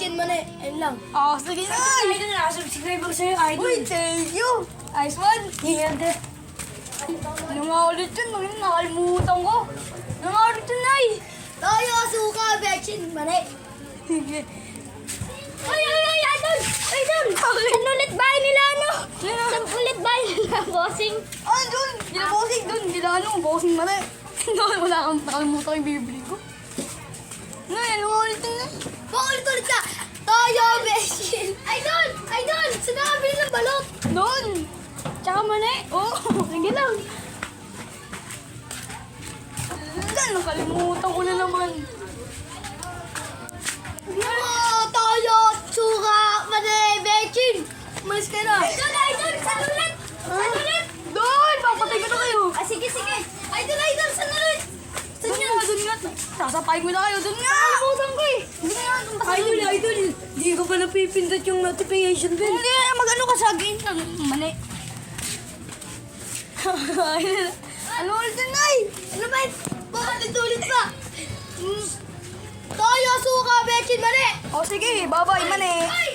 Betchin, mani. Ayun lang. Sige na. Idol, nakasubscribe ako sa'yo, idol. Uy, thank you. Nice one. Yeah, Ano nga ulit yun? Nakalimutan ko. Ano nga ulit yun, Nay? Tayo, suka, Betchin, mani. Sige. Ay, idol! Idol! Saan ulit bahay nila, ano? Saan ulit bahay nila, bossing? Ah, dun. Hindi na bossing dun. Hindi na bossing mali. Wala kang nakalimutan yung bibili ko. Nay, ano nga ulit yun, Nay? Paulit-ulit ka! Tayo, Betchin! Idol! Idol! Saan nakabili ng balot? Doon. Tsaka mali. Oo, sige lang. Nakalimutan ko na naman. Oh, tayo, suka, mani, Betchin! Umalis ka na. Idol! Idol! Saan ulit? Saan ulit? Doon! Papatay ko na kayo. Sige, sige. Idol! Idol! Saan ulit? Saan Doon yan? nga, doon nga. Sasapay ko na kayo. Doon nga. Nakalimutan ko eh. Hindi nga, Idol, idol. Hindi ko pa napipindot yung notification bell. Hindi, mag-ano ka sa game. Mali. Ano ulit yun, Nay? Ano ba? Paulit-ulit pa. Tayo, suka, Betchin, mani! O sige, bye-bye, mali. Ay!